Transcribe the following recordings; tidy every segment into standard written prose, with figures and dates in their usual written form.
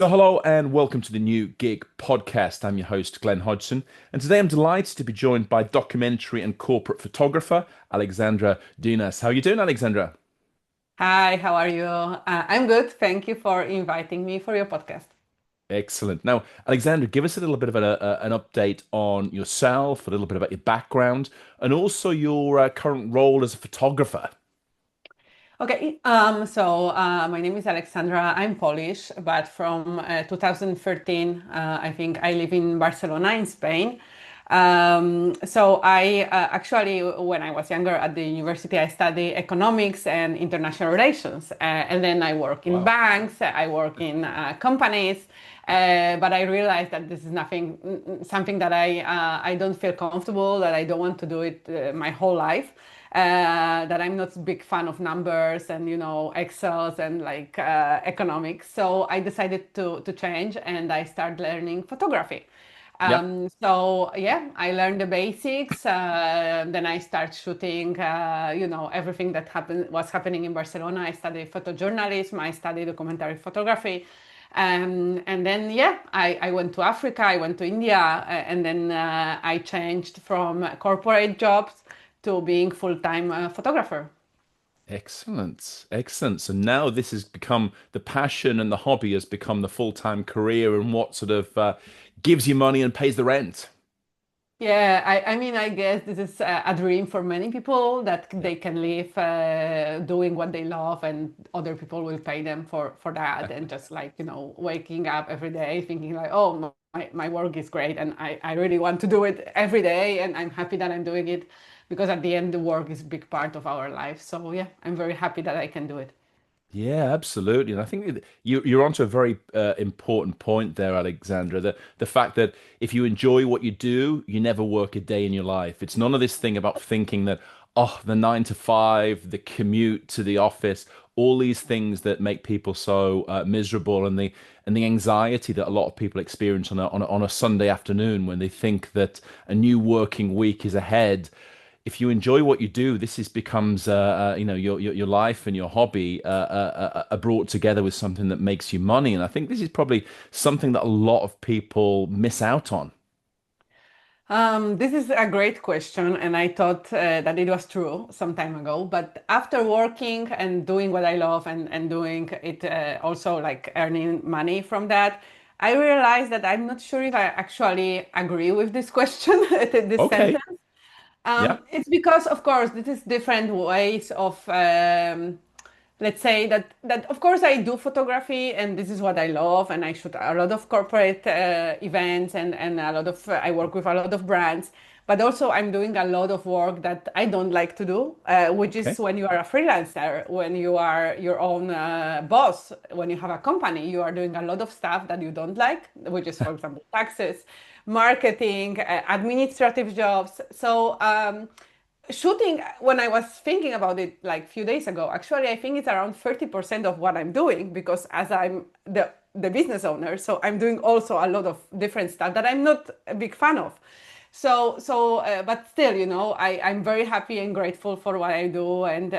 So hello and welcome to the New Gig podcast. I'm your host, Glenn Hodgson, and today I'm delighted to be joined by documentary and corporate photographer, Aleksandra Dynas. How are you doing, Aleksandra? Hi, how are you? I'm good. Thank you for inviting me for your podcast. Excellent. Now, Alexandra, give us a little bit of an update on yourself, a little bit about your background, and also your current role as a photographer. Okay, my name is Aleksandra. I'm Polish, but from 2013, I think I live in Barcelona in Spain. When I was younger at the university, I studied economics and international relations. And then I work in Wow. banks, I work in companies. But I realized that this is something that I don't feel comfortable, that I don't want to do it my whole life. That I'm not a big fan of numbers and Excels and economics. So I decided to change and I started learning photography. Yep. I learned the basics. Then I start shooting, everything that was happening in Barcelona. I studied photojournalism. I studied documentary photography. I went to Africa. I went to India, and then I changed from corporate jobs to being full-time photographer. Excellent. Excellent. So now this has become the passion and the hobby has become the full-time career and what sort of gives you money and pays the rent. Yeah, I mean, I guess this is a dream for many people that they can live doing what they love, and other people will pay them for that. And just waking up every day thinking like, oh, my work is great, and I really want to do it every day, and I'm happy that I'm doing it because at the end, the work is a big part of our life. So yeah, I'm very happy that I can do it. Yeah, absolutely. And I think that you're onto a very important point there, Alexandra. The fact that if you enjoy what you do, you never work a day in your life. It's none of this thing about thinking that, oh, the 9 to 5, the commute to the office, all these things that make people so miserable, and the anxiety that a lot of people experience on a Sunday afternoon when they think that a new working week is ahead. If you enjoy what you do, this is becomes your life and your hobby are brought together with something that makes you money. And I think this is probably something that a lot of people miss out on. This is a great question, and I thought that it was true some time ago. But after working and doing what I love and doing it also like earning money from that, I realized that I'm not sure if I actually agree with this question, this Okay. sentence. Yeah. It's because, of course, this is different ways of, let's say that of course I do photography and this is what I love, and I shoot a lot of corporate events and a lot of I work with a lot of brands, but also I'm doing a lot of work that I don't like to do, which is Okay. when you are a freelancer, when you are your own boss, when you have a company, you are doing a lot of stuff that you don't like, which is, for example, taxes, marketing, administrative jobs. Shooting, when I was thinking about it like a few days ago, actually I think it's around 30% of what I'm doing, because as I'm the business owner, so I'm doing also a lot of different stuff that I'm not a big fan of. But still, I'm very happy and grateful for what I do, and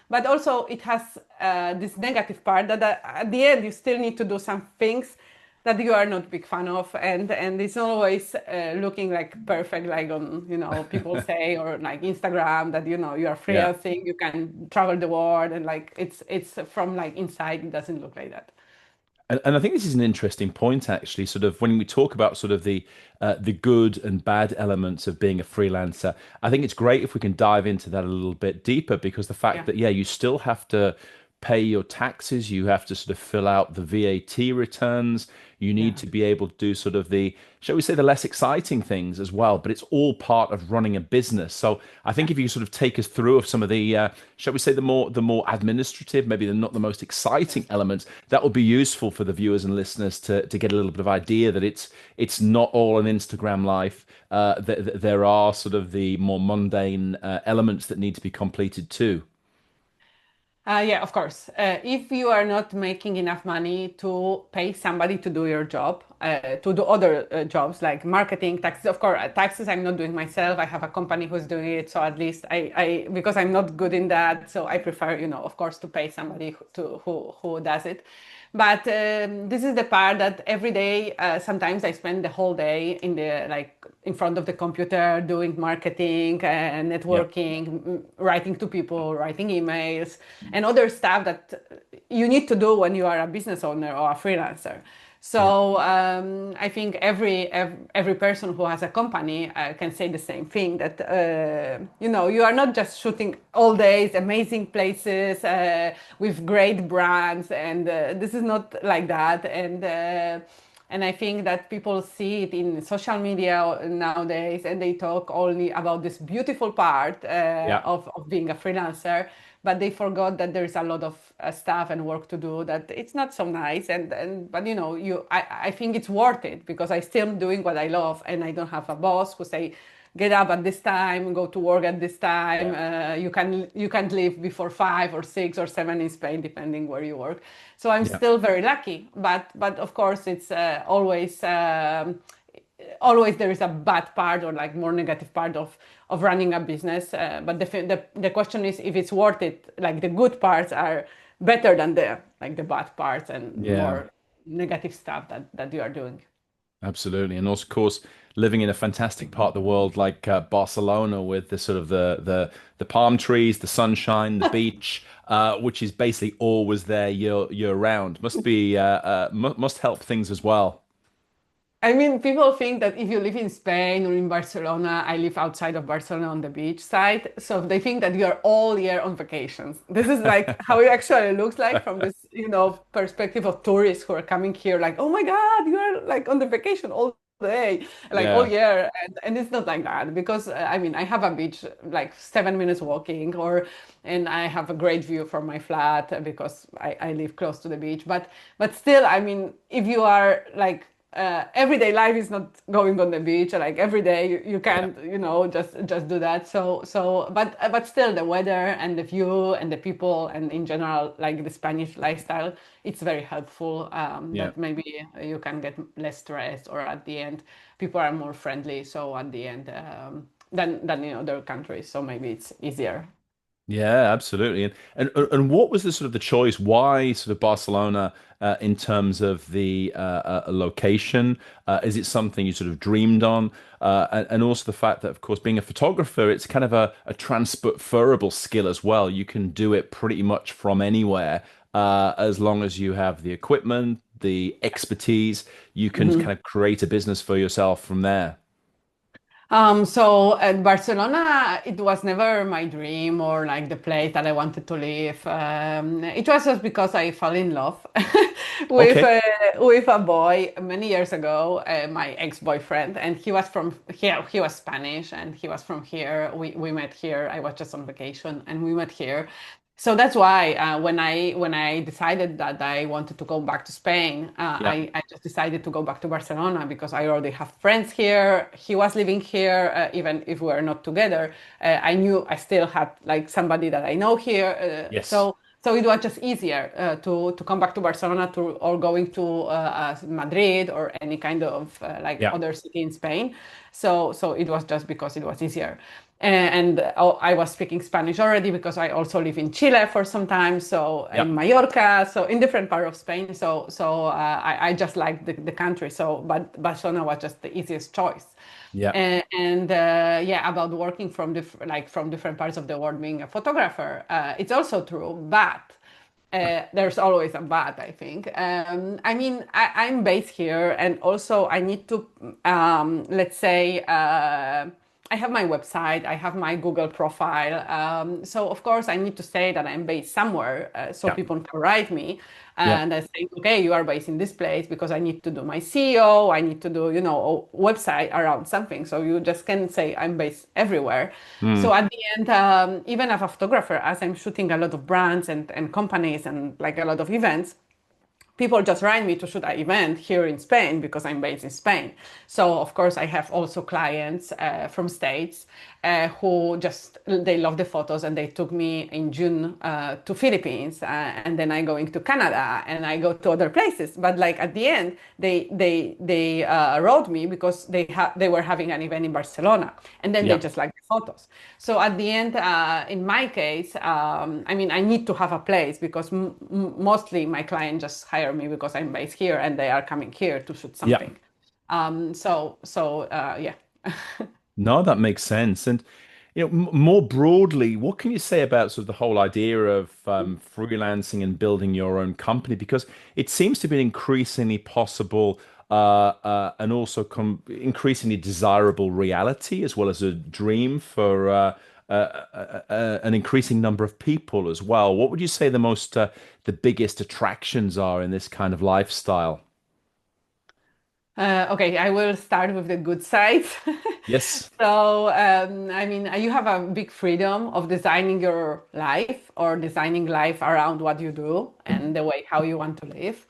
but also it has this negative part that at the end you still need to do some things that you are not a big fan of, and it's not always looking like perfect, like on people say, or like Instagram, that you are Yeah. freelancing, you can travel the world, and like it's from like inside it doesn't look like that. And I think this is an interesting point, actually. Sort of when we talk about sort of the good and bad elements of being a freelancer, I think it's great if we can dive into that a little bit deeper, because the fact Yeah, that, yeah, you still have to pay your taxes, you have to sort of fill out the VAT returns, you need yeah. to be able to do sort of the, shall we say, the less exciting things as well. But it's all part of running a business. So I think if you sort of take us through of some of the, shall we say, the more administrative, maybe the not the most exciting elements, that would be useful for the viewers and listeners to get a little bit of idea that it's not all an Instagram life. There are sort of the more mundane elements that need to be completed too. Yeah, of course. If you are not making enough money to pay somebody to do your job, to do other jobs like marketing, taxes. Of course, taxes I'm not doing myself. I have a company who's doing it, so at least because I'm not good in that, so I prefer, of course, to pay somebody who does it. But this is the part that every day, sometimes I spend the whole day in the like in front of the computer doing marketing and Yeah. networking, writing to people, writing emails, and other stuff that you need to do when you are a business owner or a freelancer. Yeah. So I think every person who has a company can say the same thing that you are not just shooting all days amazing places with great brands, and this is not like that. And I think that people see it in social media nowadays, and they talk only about this beautiful part Yeah. of being a freelancer, but they forgot that there's a lot of stuff and work to do, that it's not so nice. And but I think it's worth it because I still doing what I love, and I don't have a boss who say get up at this time, go to work at this time. Yeah. You can't leave before 5 or 6 or 7 in Spain, depending where you work. So I'm Yeah. still very lucky, but of course it's always there is a bad part or like more negative part of running a business. But the question is if it's worth it. Like the good parts are better than the bad parts and Yeah. more negative stuff that you are doing. Absolutely. And also, of course, living in a fantastic part of the world like Barcelona with the sort of the palm trees, the sunshine, the beach, which is basically always there year round, must be must help things as well. I mean, people think that if you live in Spain or in Barcelona, I live outside of Barcelona on the beach side. So they think that you are all year on vacations. This is like how it actually looks like from this, perspective of tourists who are coming here, like, oh my God, you are like on the vacation all day, like all Yeah. year. And it's not like that because I mean, I have a beach like 7 minutes walking, and I have a great view from my flat because I live close to the beach. But still, I mean, if you are like everyday life is not going on the beach like every day. You Yeah. can't just do that. But still the weather and the view and the people and in general like the Spanish lifestyle, it's very helpful. Yeah. That maybe you can get less stressed, or at the end people are more friendly, so at the end than in other countries, so maybe it's easier. Yeah, absolutely. And what was the sort of the choice? Why sort of Barcelona in terms of the location? Is it something you sort of dreamed on? And also the fact that, of course, being a photographer, it's kind of a transferable skill as well. You can do it pretty much from anywhere, as long as you have the equipment, the expertise. You can kind of create a business for yourself from there. So at Barcelona, it was never my dream or like the place that I wanted to live. It was just because I fell in love with Okay. uh, with a boy many years ago, my ex-boyfriend, and he was from here. He was Spanish, and he was from here. We met here. I was just on vacation, and we met here. So that's why when I decided that I wanted to go back to Spain, Yeah. I just decided to go back to Barcelona because I already have friends here. He was living here, even if we are not together. I knew I still had like somebody that I know here. Yes. So it was just easier to come back to Barcelona or going to Madrid or any kind of like Yeah. other city in Spain. So it was just because it was easier. And I was speaking Spanish already because I also live in Chile for some time, so Yeah. in Mallorca, so in different part of Spain. So I just like the country. So, but Barcelona was just the easiest choice. Yeah. And yeah, about working from different parts of the world, being a photographer, it's also true, but there's always a but, I think. I mean, I'm based here, and also I need to, let's say, I have my website, I have my Google profile. So, of course, I need to say that I'm based somewhere so Yeah. people can write me. Yeah. And I say, okay, you are based in this place because I need to do my SEO, I need to do, a website around something. So you just can say I'm based everywhere. So Mm. at the end, even as a photographer, as I'm shooting a lot of brands and companies and like a lot of events, people just write me to shoot an event here in Spain because I'm based in Spain. So of course I have also clients from States who just they love the photos and they took me in June to Philippines and then I going to Canada and I go to other places. But like at the end they wrote me because they were having an event in Barcelona and then they Yeah. just like the photos. So at the end, in my case, I mean I need to have a place because mostly my clients just hire me because I'm based here and they are coming here to shoot Yeah. something. Yeah. No, that makes sense. And more broadly, what can you say about sort of the whole idea of freelancing and building your own company? Because it seems to be increasingly possible, and also increasingly desirable reality, as well as a dream for an increasing number of people as well. What would you say the biggest attractions are in this kind of lifestyle? Okay, I will start with the good side. Yes. So, I mean, you have a big freedom of designing your life or designing life around what you do and the way how you want to live.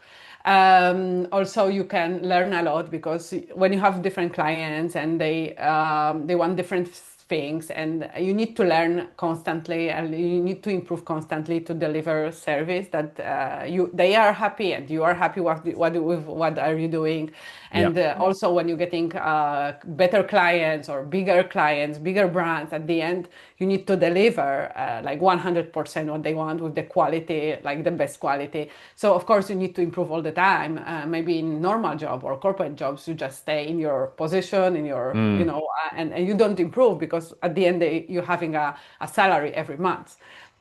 Also, you can learn a lot because when you have different clients and they want different things, and you need to learn constantly, and you need to improve constantly to deliver service that you they are happy and you are happy with what are you doing, Yeah. and also when you're getting better clients or bigger clients, bigger brands, at the end you need to deliver like 100% what they want with the quality, like the best quality. So of course you need to improve all the time. Maybe in normal job or corporate jobs, you just stay in your position, in your, Mm. and you don't improve because at the end you're having a salary every month.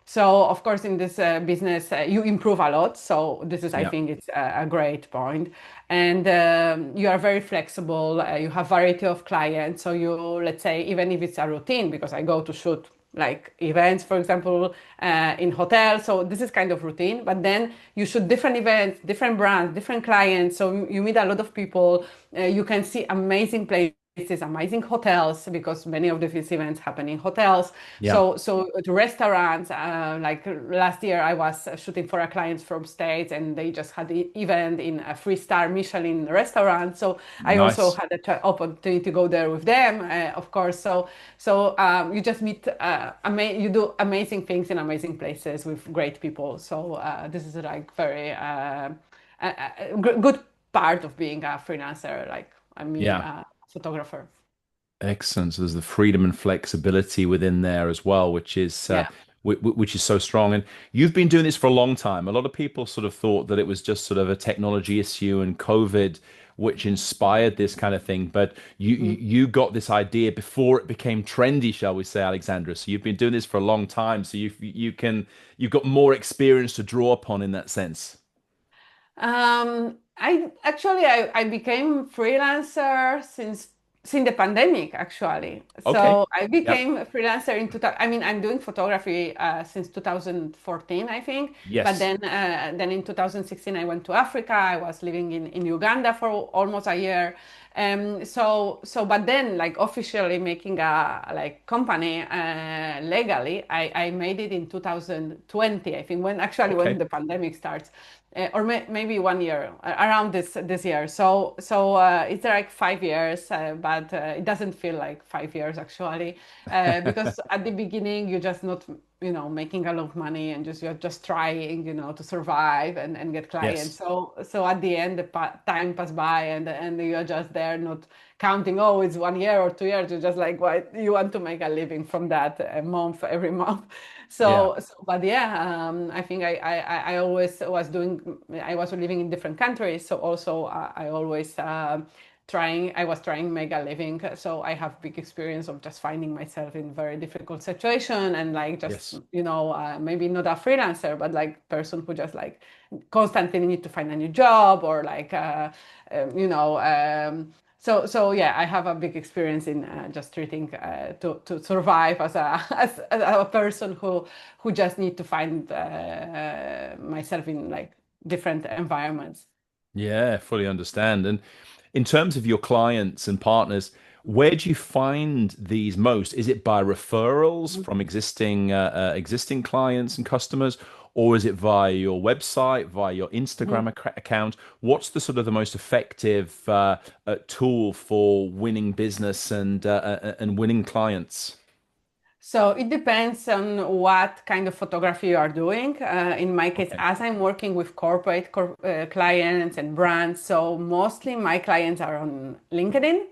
So of course in this business you improve a lot. So this is, I Yeah. think it's a great point. And you are very flexible. You have variety of clients. So you, let's say, even if it's a routine, because I go to shoot like events, for example, in hotels. So this is kind of routine. But then you shoot different events, different brands, different clients. So you meet a lot of people. You can see amazing places, amazing hotels, because many of these events happen in hotels. Yeah. So the restaurants, like last year I was shooting for a client from States and they just had the event in a three-star Michelin restaurant. So I also Nice. had the opportunity to go there with them, of course. So you just meet, you do amazing things in amazing places with great people. So this is like very good part of being a freelancer, like I mean, Yeah. a photographer. Excellent. So there's the freedom and flexibility within there as well, Yeah. which is so strong. And you've been doing this for a long time. A lot of people sort of thought that it was just sort of a technology issue and COVID which inspired this kind of thing. But you got this idea before it became trendy, shall we say, Alexandra. So you've been doing this for a long time. So you've got more experience to draw upon in that sense. I became freelancer since the pandemic actually. Okay. So I Yep. became a freelancer in 2000. I mean, I'm doing photography since 2014, I think. But Yes. then in 2016, I went to Africa. I was living in Uganda for almost a year. But then like officially making a like company legally, I made it in 2020, I think, when Okay. the pandemic starts or maybe 1 year around this year. It's like 5 years, but it doesn't feel like 5 years actually, because at the beginning you're just not making a lot of money and you're just trying to survive and get clients. Yes. So at the end the time pass by and you're just there not counting, oh, it's 1 year or 2 years. You're just like, what, you want to make a living from that month every month. Yeah. But yeah, I think I always was doing, I was living in different countries. So also I always I was trying to make a living. So I have big experience of just finding myself in very difficult situation and like just, Yes. maybe not a freelancer, but like person who just like constantly need to find a new job or like, you know, so yeah, I have a big experience in just treating to survive as a as a person who just need to find myself in like different environments. Yeah, fully understand. And in terms of your clients and partners, where do you find these most? Is it by referrals from existing clients and customers, or is it via your website, via your Instagram account? What's the sort of the most effective tool for winning business and winning clients? So it depends on what kind of photography you are doing. In my case, Okay. as I'm working with clients and brands, so mostly my clients are on LinkedIn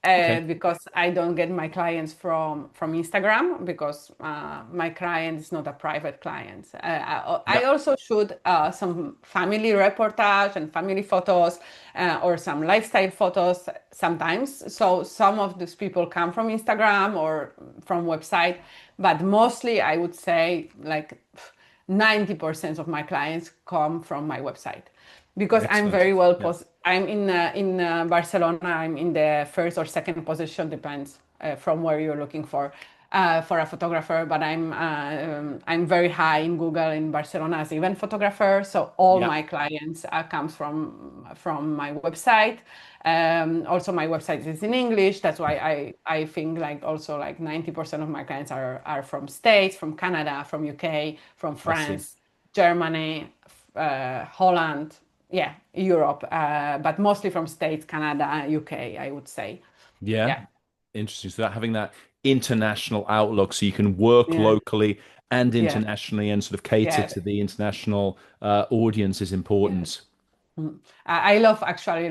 Okay. because I don't get my clients from Instagram because my client is not a private client. I Yeah. also shoot some family reportage and family photos or some lifestyle photos sometimes. So some of these people come from Instagram or from website, but mostly I would say like 90% of my clients come from my website because I'm Excellent. very well Yeah. I'm in Barcelona. I'm in the first or second position, depends from where you're looking for a photographer. But I'm very high in Google in Barcelona as event photographer. So all Yeah. my clients comes from my website. Also, my website is in English. That's why I think like also like 90% of my clients are from States, from Canada, from UK, from I see. France, Germany, Holland, yeah, Europe, but mostly from States, Canada, UK, I would say. Yeah. Yeah, Interesting. So that having that international outlook so you can work yeah, locally and yeah, internationally and sort of cater yeah, to the international audience is yeah. important. I love actually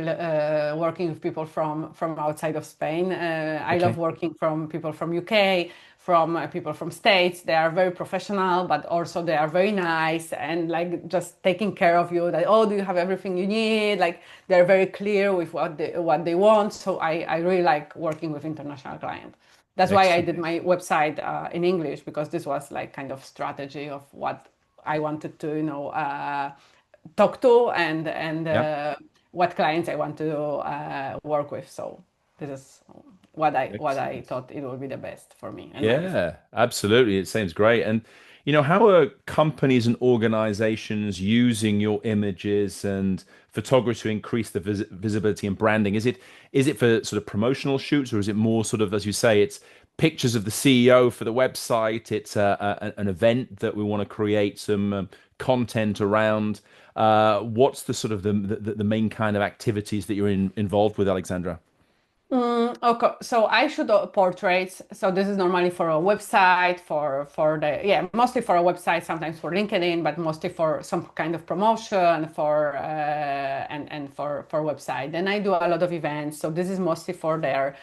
working with people from outside of Spain. I love Okay. working from people from UK, from people from States. They are very professional, but also they are very nice and like just taking care of you. That, oh, do you have everything you need? Like they're very clear with what they want. So I really like working with international clients. That's why I Excellent. did my website in English, because this was like kind of strategy of what I wanted to, talk to, and Yeah. what clients I want to work with. So this is what I Excellent. thought it would be the best for me and my business. Yeah, absolutely. It sounds great. And how are companies and organizations using your images and photography to increase the visibility and branding? Is it for sort of promotional shoots, or is it more sort of, as you say, it's pictures of the CEO for the website? It's an event that we want to create some content around. What's the sort of the main kind of activities that you're involved with, Alexandra? Okay, so I shoot portraits. So this is normally for a website, for the yeah, mostly for a website, sometimes for LinkedIn, but mostly for some kind of promotion for and for website. Then I do a lot of events. So this is mostly for their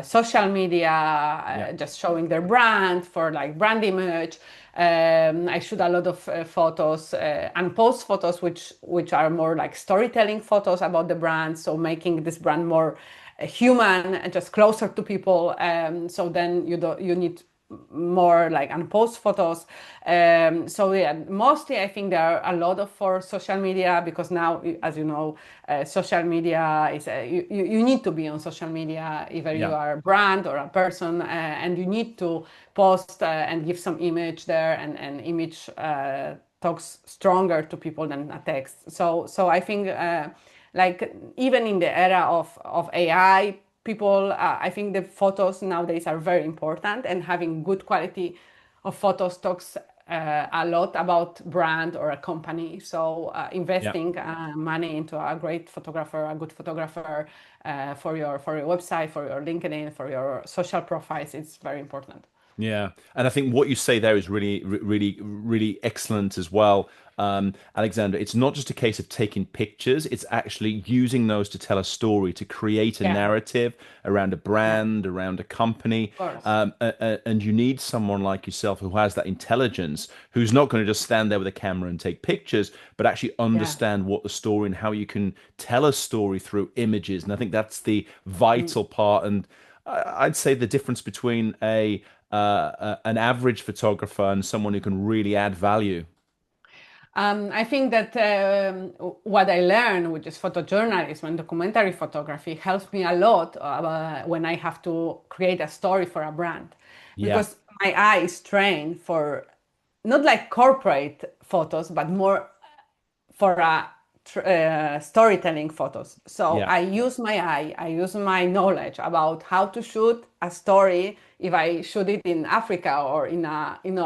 social media, Yeah. just showing their brand for like brand image. I shoot a lot of photos and post photos, which are more like storytelling photos about the brand. So making this brand more human and just closer to people. So then you need more like unpost photos. So yeah, mostly I think there are a lot of for social media, because now, as you know, social media is you need to be on social media, either you Yeah. are a brand or a person, and you need to post and give some image there, and image talks stronger to people than a text. So I think like even in the era of AI, people, I think the photos nowadays are very important, and having good quality of photos talks a lot about brand or a company. So Yeah. investing money into a great photographer, a good photographer for your website, for your LinkedIn, for your social profiles, it's very important. Yeah, and I think what you say there is really, really, really excellent as well, Alexander. It's not just a case of taking pictures; it's actually using those to tell a story, to create a Yeah, narrative around a yeah, brand, around a company. of course. And you need someone like yourself who has that intelligence, who's not going to just stand there with a camera and take pictures, but actually Yeah. understand what the story and how you can tell a story through images. And I think that's the Mm. vital part. And I'd say the difference between an average photographer and someone who can really add value. I think that what I learned, which is photojournalism and documentary photography, helps me a lot when I have to create a story for a brand, Yeah, because my eye is trained for not like corporate photos, but more for a storytelling photos. So Yeah. I use my eye, I use my knowledge about how to shoot a story. If I shoot it in Africa or in a, in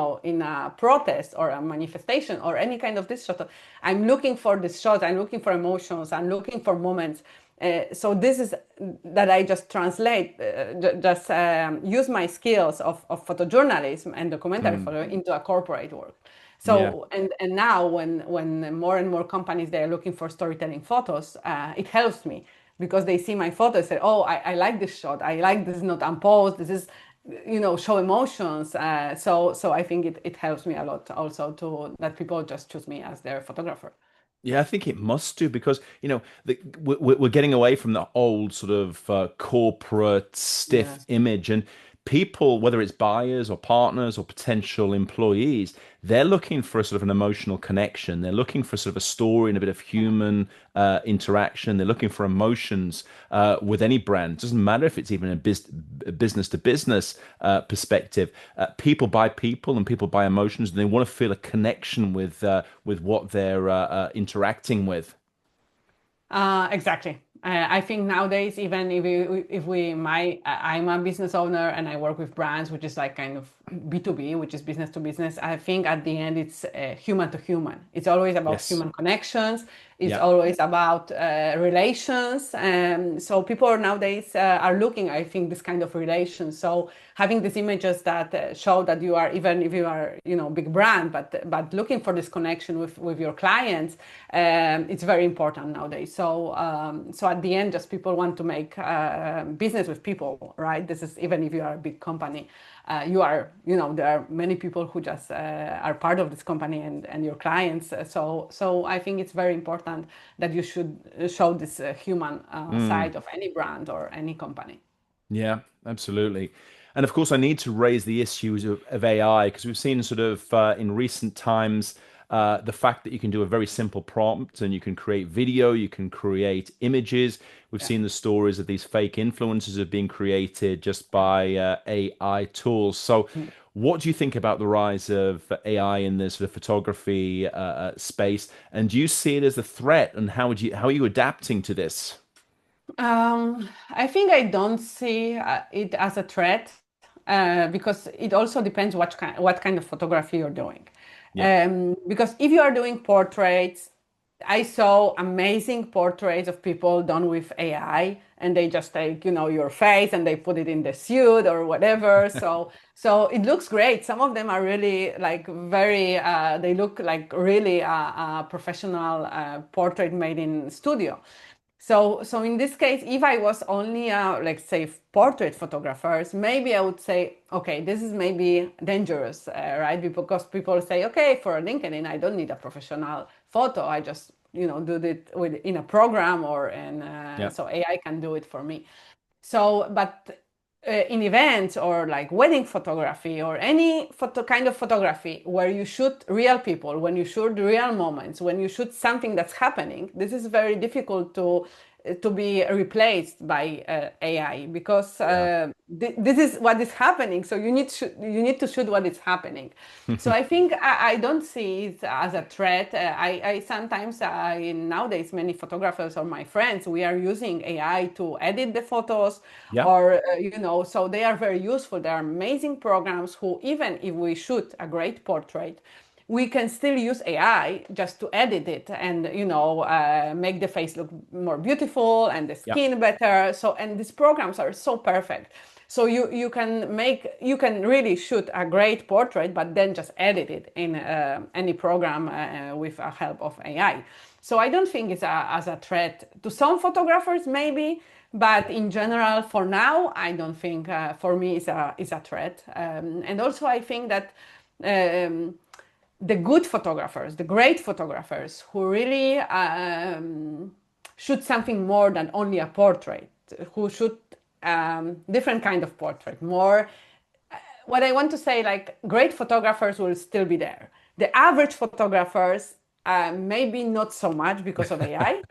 a protest or a manifestation or any kind of this shot, I'm looking for this shot. I'm looking for emotions. I'm looking for moments. So this is that I just translate, just use my skills of photojournalism and documentary Mm. photo into a corporate work. Yeah. So and now when more and more companies they are looking for storytelling photos, it helps me because they see my photos, say, oh, I like this shot. I like this is not unposed. This is show emotions. So I think it helps me a lot also to that people just choose me as their photographer. Yeah, I think it must do because, we're getting away from the old sort of corporate stiff Yes. image, and people, whether it's buyers or partners or potential employees, they're looking for a sort of an emotional connection. They're looking for sort of a story and a bit of human interaction. They're looking for emotions with any brand. It doesn't matter if it's even a business to business perspective. People buy people and people buy emotions, and they want to feel a connection with what they're interacting with. Exactly. I think nowadays, even if we my I'm a business owner and I work with brands, which is like kind of B2B, which is business to business. I think at the end it's human to human. It's always about Yes. human connections. It's Yeah. always about relations. So people nowadays are looking, I think, this kind of relations. So having these images that show that you are, even if you are, big brand, but looking for this connection with your clients, it's very important nowadays. So at the end, just people want to make business with people, right? This is even if you are a big company, you are, there are many people who just are part of this company and your clients. So I think it's very important that you should show this human Mm. side of any brand or any company. Yeah, absolutely. And of course, I need to raise the issues of AI because we've seen sort of in recent times the fact that you can do a very simple prompt and you can create video, you can create images. We've Yeah. seen the stories of these fake influencers have been created just by AI tools. So, what do you think about the rise of AI in the sort of photography space? And do you see it as a threat? And how are you adapting to this? I think I don't see it as a threat because it also depends what kind of photography you're doing. Yeah. Because if you are doing portraits, I saw amazing portraits of people done with AI, and they just take your face and they put it in the suit or whatever. So it looks great. Some of them are really like very. They look like really a professional portrait made in studio. So in this case, if I was only like say portrait photographers, maybe I would say, okay, this is maybe dangerous, right? Because people say, okay, for LinkedIn, I don't need a professional photo. I just do it in a program or and Yeah. so AI can do it for me. So, but in events or like wedding photography or any kind of photography where you shoot real people, when you shoot real moments, when you shoot something that's happening, this is very difficult to be replaced by AI because Yeah. this is what is happening. So you need to shoot what is happening. So I think I don't see it as a threat. I sometimes nowadays many photographers or my friends we are using AI to edit the photos Yeah. or so they are very useful. They are amazing programs who even if we shoot a great portrait, we can still use AI just to edit it and make the face look more beautiful and the Yeah. skin better. So and these programs are so perfect. So you can really shoot a great portrait, but then just edit it in any program with a help of AI. So I don't think it's as a threat to some photographers maybe, but in general, for now, I don't think for me is a threat. And also, I think that um, the good photographers, the great photographers who really shoot something more than only a portrait, who shoot different kind of portrait, more what I want to say, like great photographers will still be there. The average photographers, maybe not so much because of AI,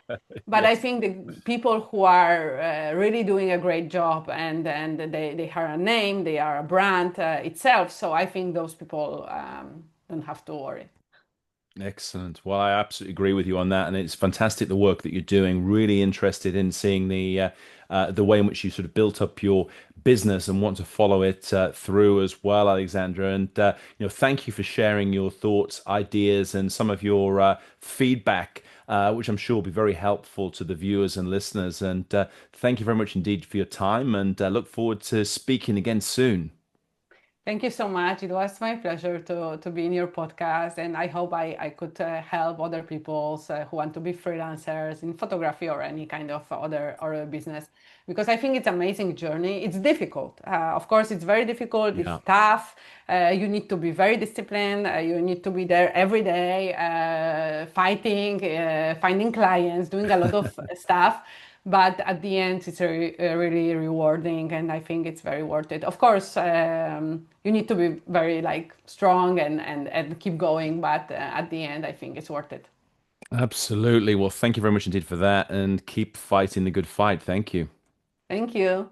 but I Yes. think the people who are really doing a great job and they have a name, they are a brand itself. So I think those people don't have to worry. Excellent. Well, I absolutely agree with you on that, and it's fantastic the work that you're doing. Really interested in seeing the way in which you sort of built up your business and want to follow it through as well, Alexandra. And thank you for sharing your thoughts, ideas, and some of your feedback, which I'm sure will be very helpful to the viewers and listeners. And thank you very much indeed for your time, and look forward to speaking again soon. Thank you so much. It was my pleasure to be in your podcast, and I hope I could help other people who want to be freelancers in photography or any kind of other business, because I think it's an amazing journey. It's difficult. Of course, it's very difficult. It's Yeah. tough. You need to be very disciplined. You need to be there every day, fighting, finding clients, doing a lot of stuff, but at the end it's really rewarding, and I think it's very worth it. Of course, you need to be very like strong and keep going, but at the end I think it's worth it. Absolutely. Well, thank you very much indeed for that, and keep fighting the good fight. Thank you. Thank you.